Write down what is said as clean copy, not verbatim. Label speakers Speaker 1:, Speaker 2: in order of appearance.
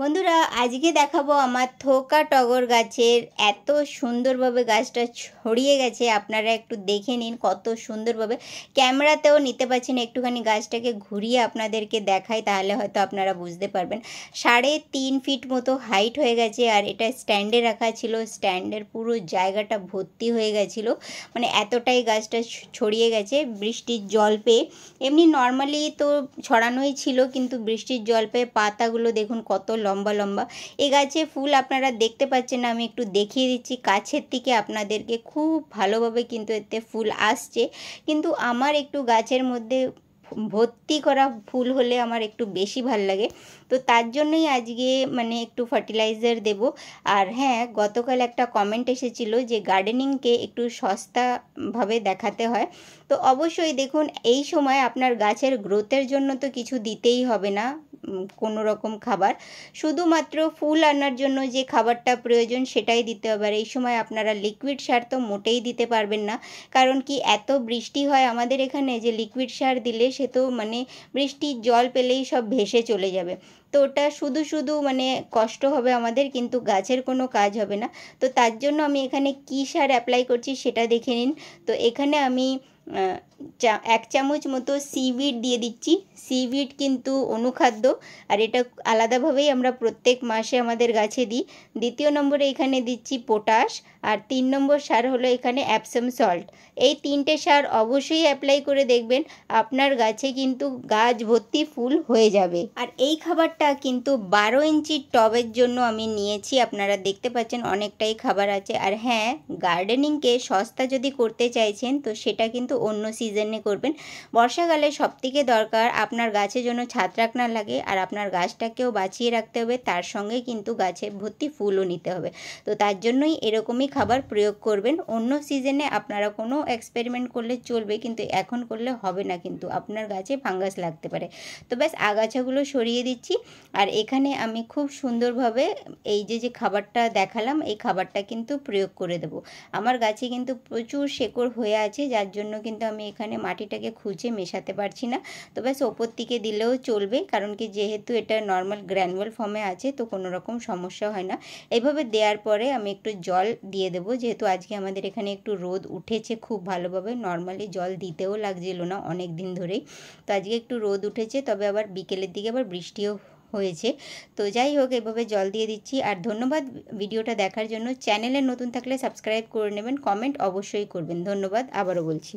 Speaker 1: বন্ধুরা আজকে দেখাবো আমার থোকা টগর গাছের এত সুন্দরভাবে গাছটা ছড়িয়ে গেছে। আপনারা একটু দেখে নিন কত সুন্দরভাবে, ক্যামেরাতেও নিতে পারছেন, একটুখানি গাছটাকে ঘুরিয়ে আপনাদেরকে দেখাই তাহলে হয়তো আপনারা বুঝতে পারবেন। 3.5 ফিট মতো হাইট হয়ে গেছে আর এটা স্ট্যান্ডে রাখা ছিল, স্ট্যান্ডের পুরো জায়গাটা ভর্তি হয়ে গেছিলো, মানে এতটাই গাছটা ছড়িয়ে গেছে বৃষ্টির জল পেয়ে। এমনি নর্মালি তো ছড়ানোই ছিল, কিন্তু বৃষ্টির জল পেয়ে পাতাগুলো দেখুন কত লম্বা লম্বা। এই গাছে ফুল আপনারা দেখতে পাচ্ছেন না, আমি একটু দেখিয়ে দিচ্ছি কাছের থেকে আপনাদেরকে, খুব ভালোভাবে কিন্তু এতে ফুল আসছে। কিন্তু আমার একটু গাছের মধ্যে ভর্তি করা ফুল হলে আমার একটু বেশি ভাল লাগে, তো তার জন্যই আজকে মানে একটু ফার্টিলাইজার দেব। আর হ্যাঁ, গতকাল একটা কমেন্ট এসেছিল যে গার্ডেনিংকে একটু সস্তাভাবে দেখাতে হয়, তো অবশ্যই দেখুন এই সময় আপনার গাছের গ্রোথের জন্য তো কিছু দিতেই হবে না কোনো রকম খাবার, শুধুমাত্র ফুল আনার জন্য যে খাবারটা প্রয়োজন সেটাই দিতে হবে। আর এই সময় আপনারা লিকুইড সার তো মোটেই দিতে পারবেন না, কারণ কি এত বৃষ্টি হয় আমাদের এখানে যে লিকুইড সার দিলে সে তো মানে বৃষ্টির জল পেলেই সব ভেসে চলে যাবে, তো ওটা শুধু শুধু মানে কষ্ট হবে আমাদের, কিন্তু গাছের কোনো কাজ হবে না। তো তার জন্য আমি এখানে কী সার অ্যাপ্লাই করছি সেটা দেখে নিন। তো এখানে আমি 1 চামচ মতো সিভিড দিয়ে দিচ্ছি। সিভিড কিন্তু অনুখাদ্য, আর এটা আলাদাভাবেই আমরা প্রত্যেক মাসে আমাদের গাছে দিই। দ্বিতীয় নম্বরে এখানে দিচ্ছি পটাশ, আর 3 নম্বর সার হলো এখানে অ্যাপসাম সল্ট। এই 3টে সার অবশ্যই অ্যাপ্লাই করে দেখবেন, আপনার গাছে কিন্তু গাছ ভর্তি ফুল হয়ে যাবে। আর এই খাবারটা কিন্তু 12 ইঞ্চির টবের জন্য আমি নিয়েছি, আপনারা দেখতে পাচ্ছেন অনেকটাই খাবার আছে। আর হ্যাঁ, গার্ডেনিংকে সস্তা যদি করতে চাইছেন তো সেটা কিন্তু অন্য সিজনে করবেন। বর্ষাকালে সবথেকে দরকার আপনার গাছে যেন ছাত্রাক না লাগে, আর আপনার গাছটাকেও বাঁচিয়ে রাখতে হবে, তার সঙ্গে কিন্তু গাছে ভর্তি ফুলও নিতে হবে। তো তার জন্যই এরকমই খাবার প্রয়োগ করবেন। অন্য সিজনে আপনারা কোনো এক্সপেরিমেন্ট করলে চলবে, কিন্তু এখন করলে হবে না, কিন্তু আপনার গাছে ফাঙ্গাস লাগতে পারে। তো ব্যাস আগাছাগুলো সরিয়ে দিচ্ছি। আর এখানে আমি খুব সুন্দরভাবে এই যে খাবারটা দেখালাম, এই খাবারটা কিন্তু প্রয়োগ করে দেব। আমার গাছে কিন্তু প্রচুর শেকড় হয়ে আছে, যার জন্য কিন্তু আমি এখানে মাটিটাকে খুঁজে মেশাতে পারছি না। তো ব্যাস ওপর থেকে দিলেও চলবে, কারণ কি যেহেতু এটা নর্মাল গ্র্যানুয়াল ফর্মে আছে তো কোনো রকম সমস্যা হয় না। এইভাবে দেওয়ার পরে আমি একটু জল দিয়ে দেবো, যেহেতু আজকে আমাদের এখানে একটু রোদ উঠেছে খুব ভালোভাবে, নর্মালি জল দিতেও লাগছিল না অনেক দিন ধরেই, তো আজকে একটু রোদ উঠেছে, তবে আবার বিকেলের দিকে আবার বৃষ্টিও হয়েছে। তো যাই হোক, এভাবে জল দিয়ে দিচ্ছি। আর ধন্যবাদ ভিডিওটা দেখার জন্য। চ্যানেলে নতুন থাকলে সাবস্ক্রাইব করে নেবেন, কমেন্ট অবশ্যই করবেন। ধন্যবাদ, আবারও বলছি।